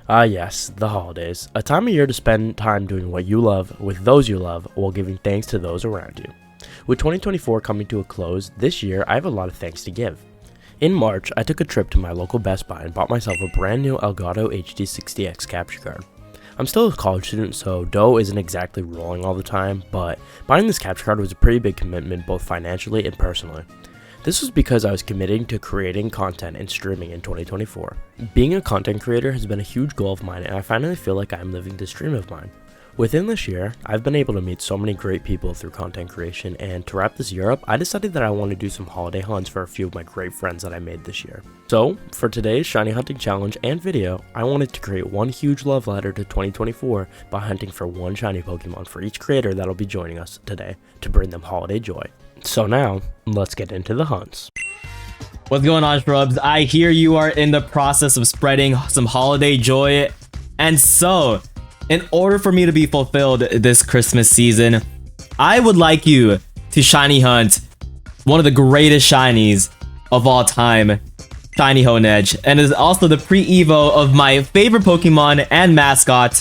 Ah yes, the holidays. A time of year to spend time doing what you love with those you love while giving thanks to those around you. With 2024 coming to a close, this year I have a lot of thanks to give. In March, I took a trip to my local Best Buy and bought myself a brand new Elgato HD60X capture card. I'm still a college student, so dough isn't exactly rolling all the time, but buying this capture card was a pretty big commitment both financially and personally. This was because I was committing to creating content and streaming in 2024. Being a content creator has been a huge goal of mine, and I finally feel like I'm living this dream of mine. Within this year, I've been able to meet so many great people through content creation, and to wrap this year up, I decided that I want to do some holiday hunts for a few of my great friends that I made this year. So, for today's shiny hunting challenge and video, I wanted to create one huge love letter to 2024 by hunting for one shiny Pokemon for each creator that'll be joining us today to bring them holiday joy. So now, let's get into the hunts. What's going on, Shrubs? I hear you are in the process of spreading some holiday joy. And so, in order for me to be fulfilled this Christmas season, I would like you to shiny hunt one of the greatest shinies of all time, Shiny Honedge, and is also the pre-evo of my favorite Pokemon and mascot,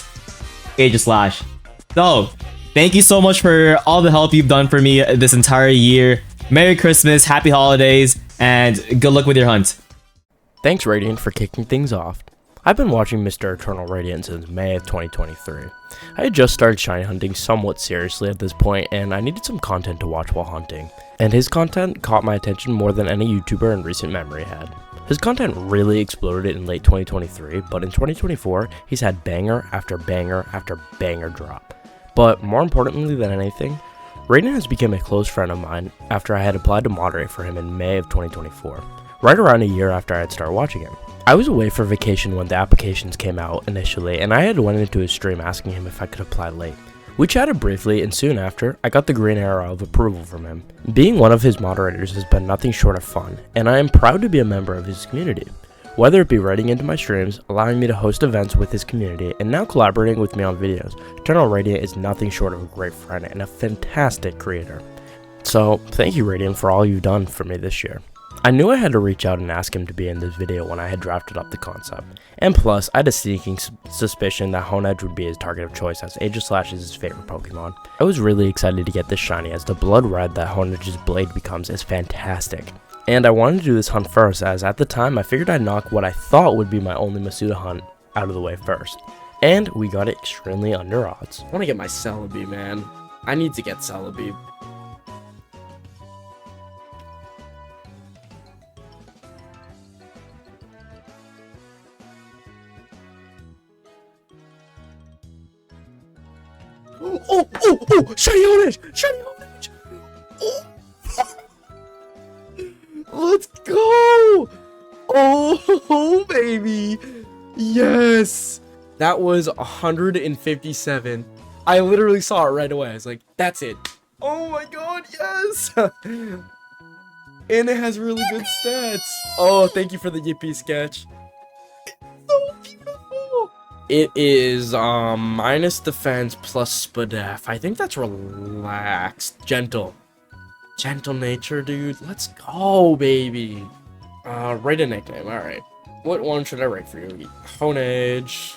Aegislash. So, thank you so much for all the help you've done for me this entire year. Merry Christmas, happy holidays, and good luck with your hunt. Thanks, Radiant, for kicking things off. I've been watching Mr. Eternal Radiant since May of 2023. I had just started shiny hunting somewhat seriously at this point, and I needed some content to watch while hunting. And his content caught my attention more than any YouTuber in recent memory had. His content really exploded in late 2023, but in 2024, he's had banger after banger after banger drop. But more importantly than anything, Radiant has become a close friend of mine after I had applied to moderate for him in May of 2024, right around a year after I had started watching him. I was away for vacation when the applications came out initially, and I had went into his stream asking him if I could apply late. We chatted briefly, and soon after, I got the green arrow of approval from him. Being one of his moderators has been nothing short of fun, and I am proud to be a member of his community. Whether it be writing into my streams, allowing me to host events with his community, and now collaborating with me on videos, Eternal Radiant is nothing short of a great friend and a fantastic creator. So, thank you, Radiant, for all you've done for me this year. I knew I had to reach out and ask him to be in this video when I had drafted up the concept. And plus, I had a sneaking suspicion that Honedge would be his target of choice as Aegislash is his favorite Pokemon. I was really excited to get this shiny as the blood red that Honedge's blade becomes is fantastic. And I wanted to do this hunt first as at the time I figured I'd knock what I thought would be my only Masuda hunt out of the way first. And we got it extremely under odds. I want to get my Celebi, man. I need to get Celebi. Oh! Shiny Honedge! Shiny Honedge! Oh! Let's go! Oh, baby! Yes! That was 157. I literally saw it right away. I was like, that's it. Oh my god, yes! And it has really good stats. Oh, thank you for the Yippee sketch. So beautiful! It is minus defense plus spadef. I think that's relaxed. Gentle nature, dude. Let's go, baby. Write a nickname. All right. What one should I write for you? Honedge.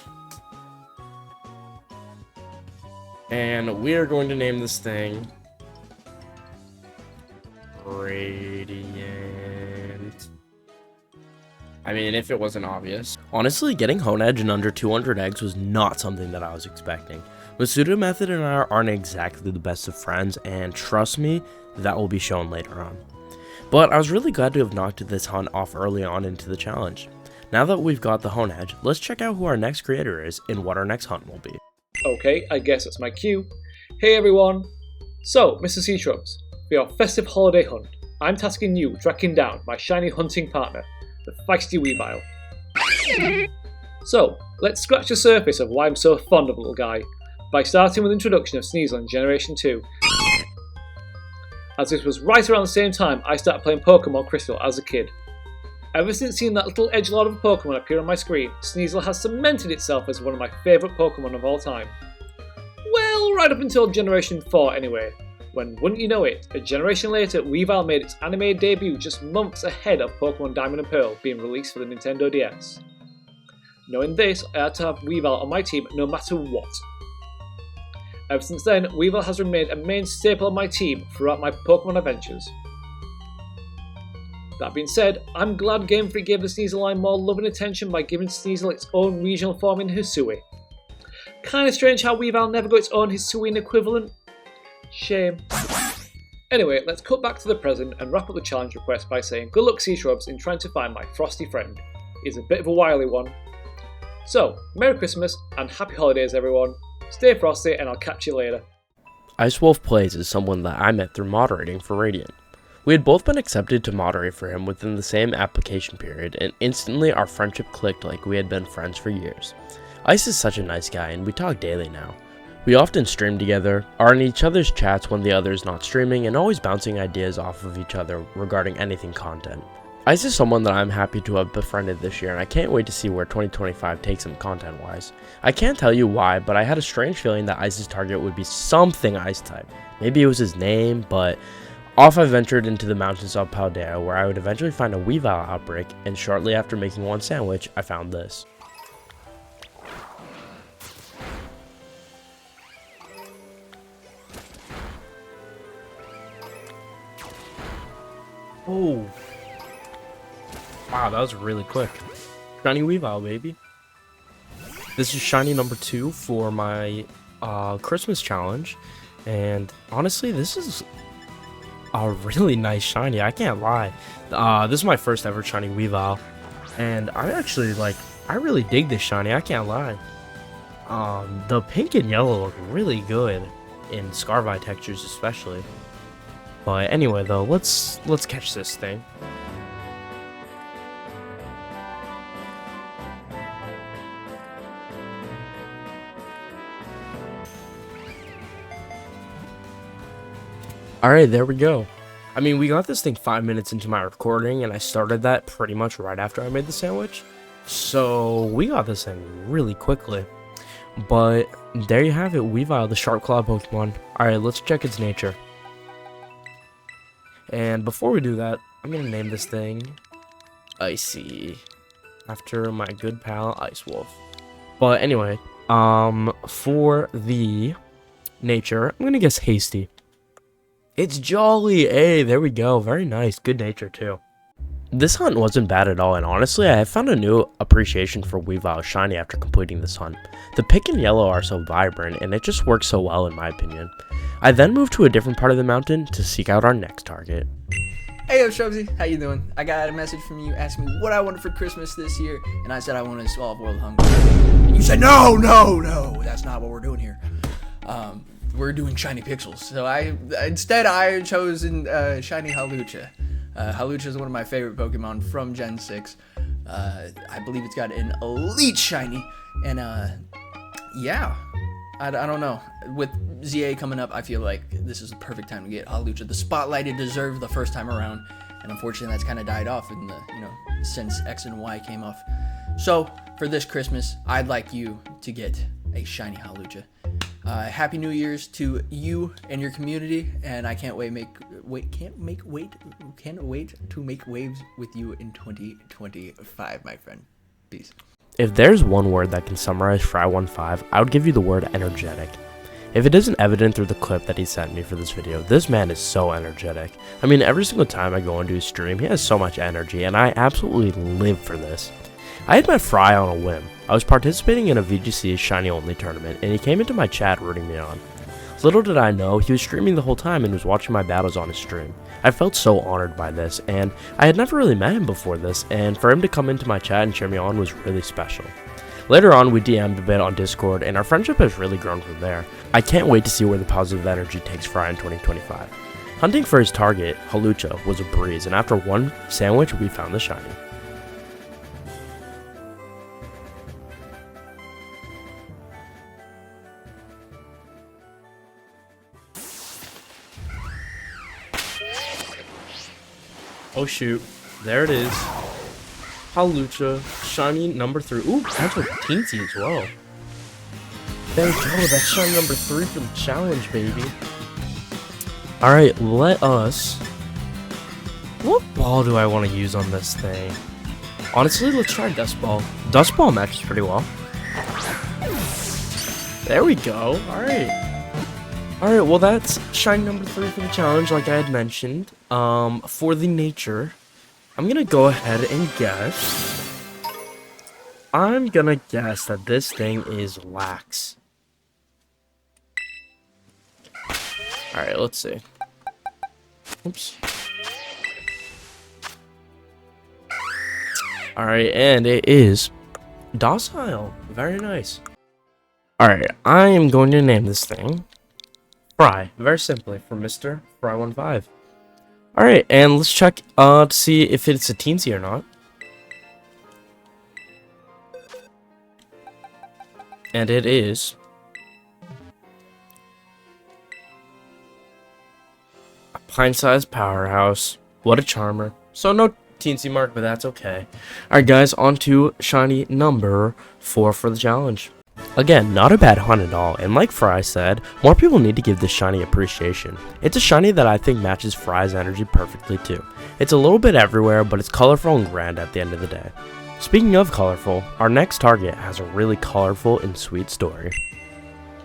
And we are going to name this thing Radiant. I mean, if it wasn't obvious. Honestly, getting Honedge in under 200 eggs was not something that I was expecting. Masuda Method and I aren't exactly the best of friends, and trust me, that will be shown later on. But I was really glad to have knocked this hunt off early on into the challenge. Now that we've got the Honedge, let's check out who our next creator is and what our next hunt will be. Okay, I guess it's my cue. Hey everyone! So, Mr. Sea Shrubs, for your festive holiday hunt, I'm tasking you with tracking down my shiny hunting partner, the feisty Weavile. So, let's scratch the surface of why I'm so fond of the little guy, by starting with the introduction of Sneasel in Generation 2. As this was right around the same time I started playing Pokemon Crystal as a kid. Ever since seeing that little edgelord of a Pokemon appear on my screen, Sneasel has cemented itself as one of my favourite Pokemon of all time. Well, right up until Generation 4 anyway, when, wouldn't you know it, a generation later Weavile made its anime debut just months ahead of Pokemon Diamond and Pearl being released for the Nintendo DS. Knowing this, I had to have Weavile on my team no matter what. Ever since then, Weavile has remained a main staple of my team throughout my Pokemon adventures. That being said, I'm glad Game Freak gave the Sneasel line more love and attention by giving Sneasel its own regional form in Hisui. Kinda strange how Weavile never got its own Hisuian equivalent. Shame. Anyway, let's cut back to the present and wrap up the challenge request by saying good luck Seashrubs in trying to find my frosty friend. He's a bit of a wily one. So, Merry Christmas and Happy Holidays everyone. Stay frosty and I'll catch you later. Ice Wolf Plays is someone that I met through moderating for Radiant. We had both been accepted to moderate for him within the same application period, and instantly our friendship clicked like we had been friends for years. Ice is such a nice guy and we talk daily now. We often stream together, are in each other's chats when the other is not streaming, and always bouncing ideas off of each other regarding anything content. Ice is someone that I'm happy to have befriended this year, and I can't wait to see where 2025 takes him content-wise. I can't tell you why, but I had a strange feeling that Ice's target would be something Ice-type. Maybe it was his name, but off I ventured into the mountains of Paldea, where I would eventually find a Weavile outbreak, and shortly after making one sandwich, I found this. Oh! Wow, that was really quick. Shiny Weavile, baby. This is shiny number 2 for my Christmas challenge. And honestly, this is a really nice shiny, I can't lie. This is my first ever shiny Weavile. And I really dig this shiny, I can't lie. The pink and yellow look really good in Scarvi textures especially. But anyway though, let's catch this thing. Alright, there we go. I mean, we got this thing 5 minutes into my recording, and I started that pretty much right after I made the sandwich. So, we got this thing really quickly. But, there you have it, Weavile, the Sharp Claw Pokemon. Alright, let's check its nature. And before we do that, I'm gonna name this thing Icy, after my good pal, Ice Wolf. But anyway, for the nature, I'm gonna guess Hasty. It's jolly! Hey, there we go. Very nice. Good nature, too. This hunt wasn't bad at all, and honestly, I have found a new appreciation for Weavile shiny after completing this hunt. The pink and yellow are so vibrant, and it just works so well in my opinion. I then moved to a different part of the mountain to seek out our next target. Hey yo, Shrubsy, how you doing? I got a message from you asking me what I wanted for Christmas this year, and I said I wanted to solve world hunger. And you said, no, that's not what we're doing here. We're doing shiny pixels. So instead I chose shiny Hawlucha. Hawlucha is one of my favorite Pokemon from Gen 6. I believe it's got an elite shiny, and yeah. I don't know. With ZA coming up, I feel like this is the perfect time to get Hawlucha the spotlight it deserved the first time around, and unfortunately that's kind of died off in the since X and Y came off. So for this Christmas, I'd like you to get a shiny Hawlucha. Happy New Year's to you and your community, and I can't wait to make waves with you in 2025, my friend. Peace. If there's one word that can summarize Fry15, I would give you the word energetic. If it isn't evident through the clip that he sent me for this video, this man is so energetic. I mean, every single time I go into his stream, he has so much energy, and I absolutely live for this. I had met Fry on a whim. I was participating in a VGC Shiny Only tournament, and he came into my chat rooting me on. Little did I know, he was streaming the whole time and was watching my battles on his stream. I felt so honored by this, and I had never really met him before this, and for him to come into my chat and cheer me on was really special. Later on, we DM'd a bit on Discord, and our friendship has really grown from there. I can't wait to see where the positive energy takes Fry in 2025. Hunting for his target, Hawlucha, was a breeze, and after one sandwich, we found the shiny. Oh shoot, there it is. Hawlucha, shiny number 3. Ooh, potential teensy as well. There we go, that's shiny number 3 for the challenge, baby. Alright, let us... What ball do I want to use on this thing? Honestly, let's try Dust Ball. Dust Ball matches pretty well. There we go. Alright. Alright, well that's shiny number 3 for the challenge, like I had mentioned. For the nature, I'm gonna go ahead and guess. I'm gonna guess that this thing is lax. Alright, let's see. Oops. Alright, and it is docile. Very nice. Alright, I am going to name this thing Fry. Very simply, for Mr. Fry15. Alright, and let's check to see if it's a teensy or not. And it is a pint-sized powerhouse. What a charmer. So no teensy mark, but that's okay. Alright guys, on to shiny number 4 for the challenge. Again, not a bad hunt at all, and like Fry said, more people need to give this shiny appreciation. It's a shiny that I think matches Fry's energy perfectly too. It's a little bit everywhere, but it's colorful and grand at the end of the day. Speaking of colorful, our next target has a really colorful and sweet story.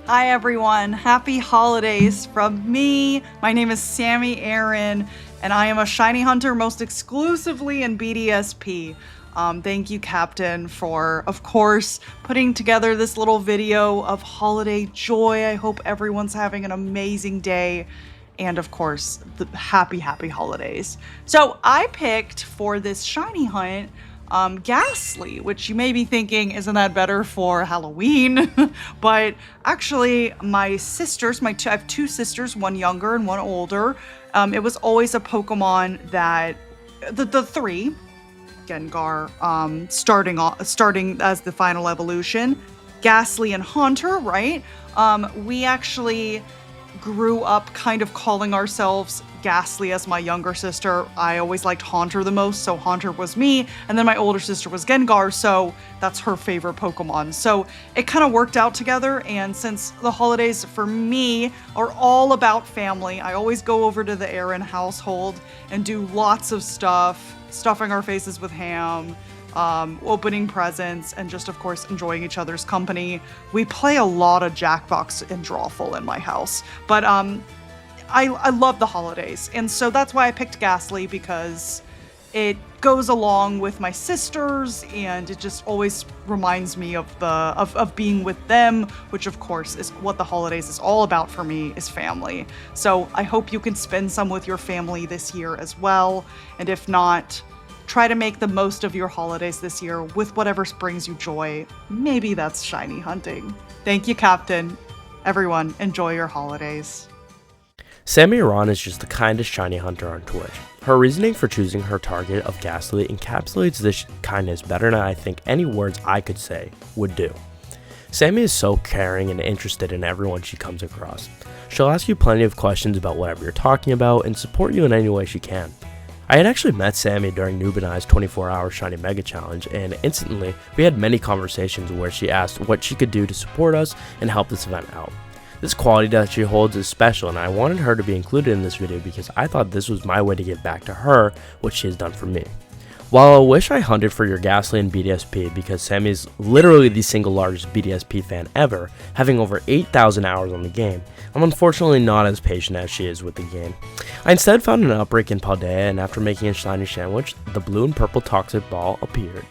Hi everyone, happy holidays from me. My name is Sammy Aaron, and I am a shiny hunter most exclusively in BDSP. Thank you, Captain, for, of course, putting together this little video of holiday joy. I hope everyone's having an amazing day. And, of course, the happy holidays. So I picked for this shiny hunt Ghastly, which you may be thinking, isn't that better for Halloween? But actually, my sisters, I have two sisters, one younger and one older. It was always a Pokemon that the three, Gengar, starting as the final evolution, Ghastly and Haunter, right? We actually grew up kind of calling ourselves Ghastly as my younger sister. I always liked Haunter the most, so Haunter was me, and then my older sister was Gengar, so that's her favorite Pokemon. So it kind of worked out together, and since the holidays for me are all about family, I always go over to the Aaron household and do lots of stuff, stuffing our faces with ham, opening presents, and just, of course, enjoying each other's company. We play a lot of Jackbox and Drawful in my house, but I love the holidays, and so that's why I picked Ghastly, because it goes along with my sisters, and it just always reminds me of being with them, which of course is what the holidays is all about for me, is family. So I hope you can spend some with your family this year as well, and if not, try to make the most of your holidays this year with whatever brings you joy. Maybe that's shiny hunting. Thank you, Captain. Everyone, enjoy your holidays. Sammy Iran is just the kindest shiny hunter on Twitch. Her reasoning for choosing her target of Ghastly encapsulates this kindness better than I think any words I could say would do. Sammy is so caring and interested in everyone she comes across. She'll ask you plenty of questions about whatever you're talking about and support you in any way she can. I had actually met Sammy during Noob and I's 24-hour Shiny Mega Challenge, and instantly, we had many conversations where she asked what she could do to support us and help this event out. This quality that she holds is special, and I wanted her to be included in this video because I thought this was my way to give back to her what she has done for me. While I wish I hunted for your Ghastly in BDSP because Sammy is literally the single largest BDSP fan ever, having over 8,000 hours on the game, I'm unfortunately not as patient as she is with the game. I instead found an outbreak in Paldea, and after making a shiny sandwich, the blue and purple toxic ball appeared.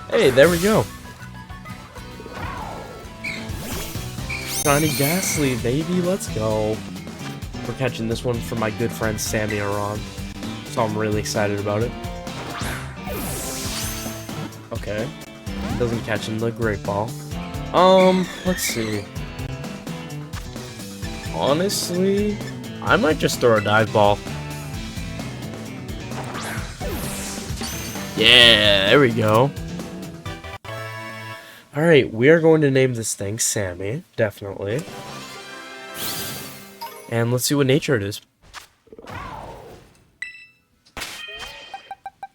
Hey, there we go. Shiny Ghastly, baby, let's go. We're catching this one from my good friend Sammy Iran, so I'm really excited about it. Okay, doesn't catch in the Great Ball. Let's see. Honestly, I might just throw a dive ball. Yeah, there we go. Alright, we are going to name this thing Sammy, definitely. And let's see what nature it is.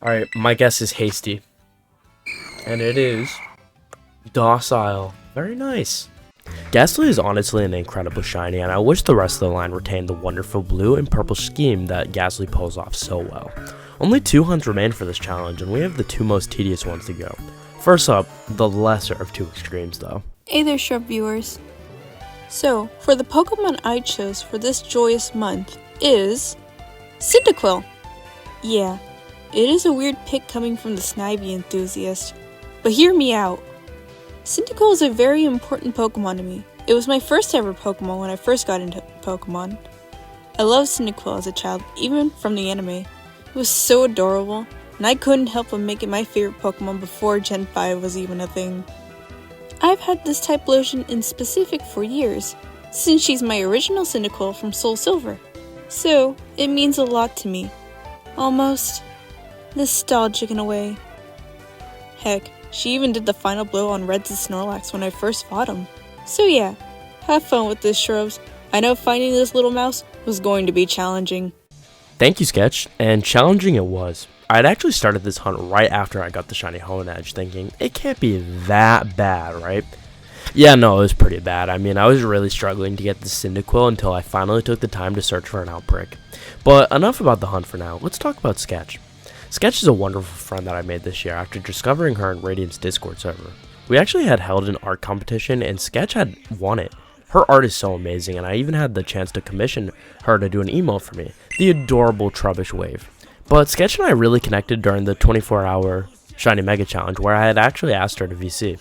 Alright, my guess is hasty. And it is docile. Very nice. Ghastly is honestly an incredible shiny, and I wish the rest of the line retained the wonderful blue and purple scheme that Ghastly pulls off so well. Only 2 hunts remain for this challenge, and we have the 2 most tedious ones to go. First up, the lesser of 2 extremes though. Hey there, Shrub viewers. So, for the Pokemon I chose for this joyous month is Cyndaquil. Yeah, it is a weird pick coming from the Snivy enthusiast, but hear me out. Cyndaquil is a very important Pokemon to me. It was my first ever Pokemon when I first got into Pokemon. I loved Cyndaquil as a child, even from the anime. It was so adorable, and I couldn't help but make it my favorite Pokemon before Gen 5 was even a thing. I've had this type lotion in specific for years, since she's my original Cyndaquil from Soul Silver. So, it means a lot to me. Almost nostalgic in a way. Heck, she even did the final blow on Red's Snorlax when I first fought him. So yeah, have fun with this, Shrubs. I know finding this little mouse was going to be challenging. Thank you, Sketch, and challenging it was. I'd actually started this hunt right after I got the shiny Honedge, thinking, it can't be that bad, right? Yeah, no, it was pretty bad. I mean, I was really struggling to get the Cyndaquil until I finally took the time to search for an outbreak. But enough about the hunt for now, let's talk about Sketch. Sketch is a wonderful friend that I made this year after discovering her in Radiant's Discord server. We actually had held an art competition and Sketch had won it. Her art is so amazing, and I even had the chance to commission her to do an emote for me, the adorable Trubbish Wave. But Sketch and I really connected during the 24-hour Shiny Mega Challenge, where I had actually asked her to VC.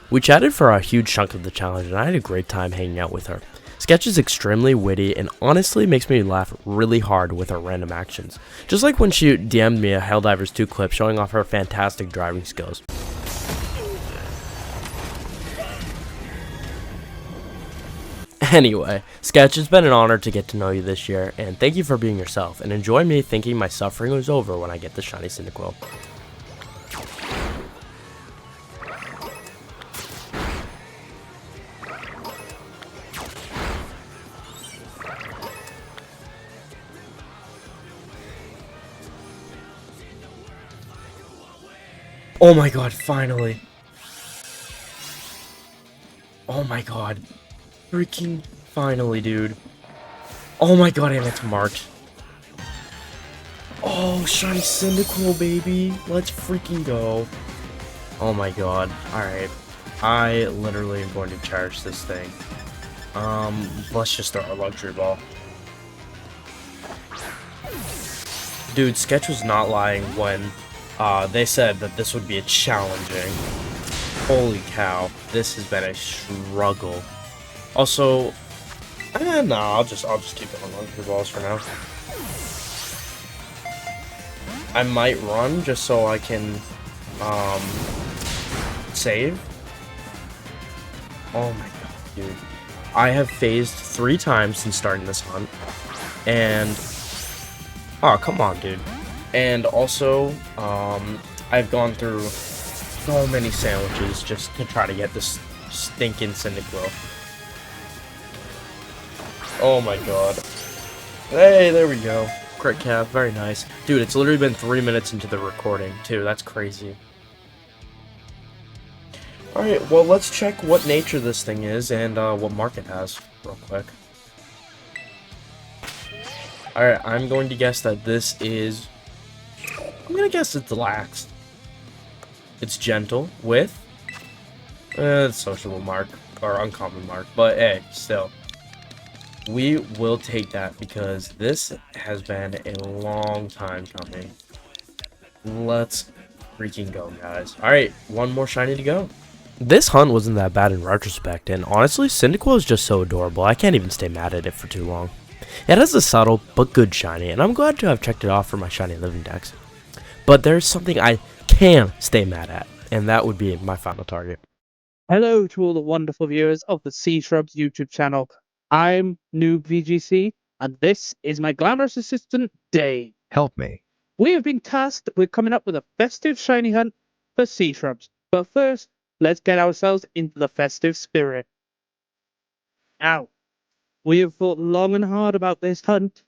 We chatted for a huge chunk of the challenge, and I had a great time hanging out with her. Sketch is extremely witty and honestly makes me laugh really hard with her random actions. Just like when she DM'd me a Helldivers 2 clip showing off her fantastic driving skills. Anyway, Sketch, it's been an honor to get to know you this year, and thank you for being yourself, and enjoy me thinking my suffering was over when I get the shiny Cyndaquil. Oh my god, finally. Oh my god. Freaking finally, dude. Oh my god, and it's marked. Oh, shiny Cyndaquil, baby. Let's freaking go. Oh my god. Alright. I literally am going to charge this thing. Let's just throw a luxury ball. Dude, Sketch was not lying when they said that this would be a challenging. Holy cow. This has been a struggle. Also, no, I'll just keep it on luxury balls for now. I might run just so I can save. Oh my god, dude. I have phased 3 times since starting this hunt. And oh, come on, dude. And also, I've gone through so many sandwiches just to try to get this stinking Cyndaquil. Oh my god. Hey, there we go. Crit cap, very nice. Dude, it's literally been 3 minutes into the recording, too. That's crazy. Alright, well, let's check what nature this thing is and what mark it has, real quick. Alright, I'm going to guess that this is... I'm gonna guess it's lax. It's gentle with... sociable mark, or uncommon mark, but hey, still. We will take that because this has been a long time coming. Let's freaking go, guys. Alright, one more shiny to go. This hunt wasn't that bad in retrospect, and honestly, Cyndaquil is just so adorable, I can't even stay mad at it for too long. It has a subtle but good shiny, and I'm glad to have checked it off for my shiny living dex. But there's something I can stay mad at, and that would be my final target. Hello to all the wonderful viewers of the Sea Shrubs YouTube channel. I'm Noob VGC, and this is my glamorous assistant, Dave. Help me. We have been tasked with coming up with a festive shiny hunt for Sea Shrubs. But first, let's get ourselves into the festive spirit. Now, we have thought long and hard about this hunt.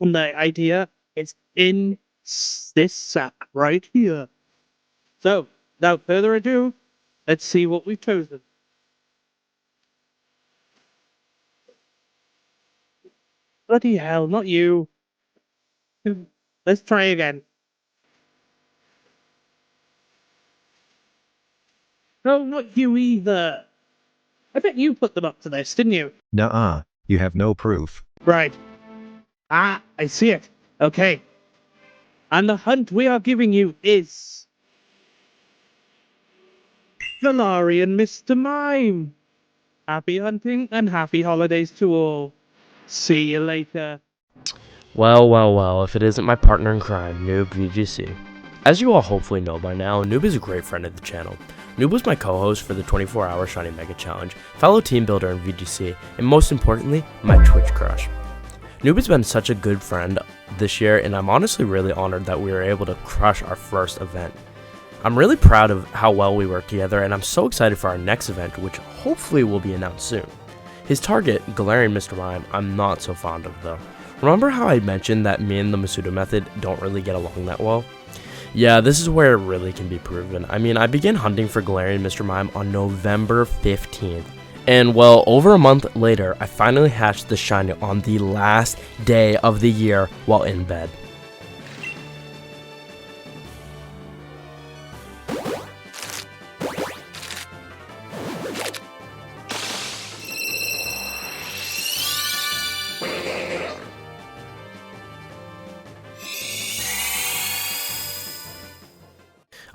And the idea is in this sack right here. So, without further ado, let's see what we've chosen. bloody hell, not you. Let's try again. No, not you either. I bet you put them up to this, didn't you? Nuh-uh, you have no proof. Right. Ah, I see it. Okay. And the hunt we are giving you is... Valari and Mr. Mime. Happy hunting and happy holidays to all. See you later. Well, if it isn't my partner in crime, Noob VGC. As you all hopefully know by now, Noob is a great friend of the channel. Noob was my co-host for the 24-hour Shiny Mega Challenge, fellow team builder in VGC, and most importantly, my Twitch crush. Noob has been such a good friend this year, and I'm honestly really honored that we were able to crush our first event. I'm really proud of how well we worked together, and I'm so excited for our next event, which hopefully will be announced soon. His target, Galarian Mr. Mime, I'm not so fond of though. Remember how I mentioned that me and the Masuda method don't really get along that well? Yeah, this is where it really can be proven. I mean, I began hunting for Galarian Mr. Mime on November 15th. And well, over a month later, I finally hatched the shiny on the last day of the year while in bed.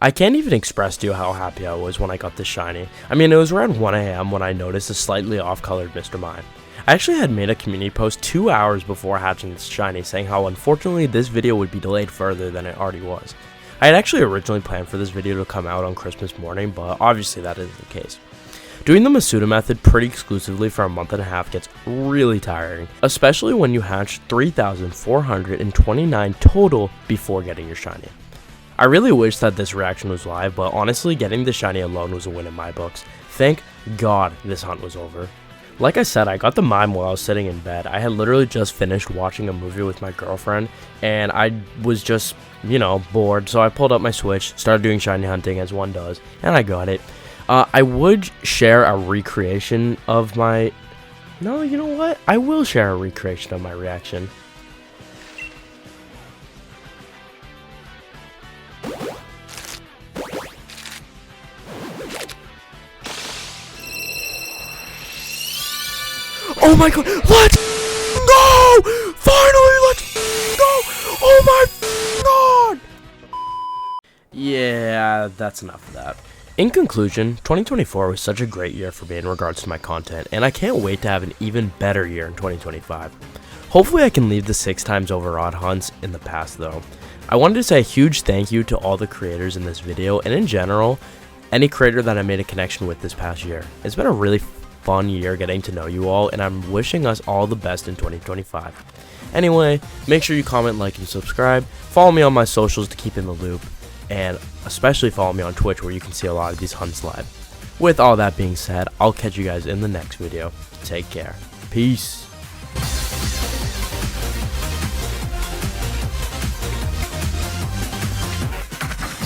I can't even express to you how happy I was when I got this shiny. I mean, it was around 1 AM when I noticed a slightly off-colored Mr. Mime. I actually had made a community post 2 hours before hatching this shiny saying how unfortunately this video would be delayed further than it already was. I had actually originally planned for this video to come out on Christmas morning, but obviously that isn't the case. Doing the Masuda method pretty exclusively for a month and a half gets really tiring, especially when you hatch 3,429 total before getting your shiny. I really wish that this reaction was live, but honestly, getting the shiny alone was a win in my books. Thank God this hunt was over. Like I said, I got the mime while I was sitting in bed. I had literally just finished watching a movie with my girlfriend, and I was just, bored, so I pulled up my Switch, started doing shiny hunting as one does, and I got it. I would share a recreation of my... No, you know what? I will share a recreation of my reaction. Oh my god, let's go! Finally, let's go! Oh my god! Yeah, that's enough of that. In conclusion, 2024 was such a great year for me in regards to my content, and I can't wait to have an even better year in 2025. Hopefully I can leave the 6 times over odd hunts in the past though. I wanted to say a huge thank you to all the creators in this video, and in general, any creator that I made a connection with this past year. It's been a really fun year getting to know you all, and I'm wishing us all the best in 2025. Anyway, make sure you comment, like, and subscribe. Follow me on my socials to keep in the loop, and especially follow me on Twitch where you can see a lot of these hunts live. With all that being said, I'll catch you guys in the next video. Take care. Peace.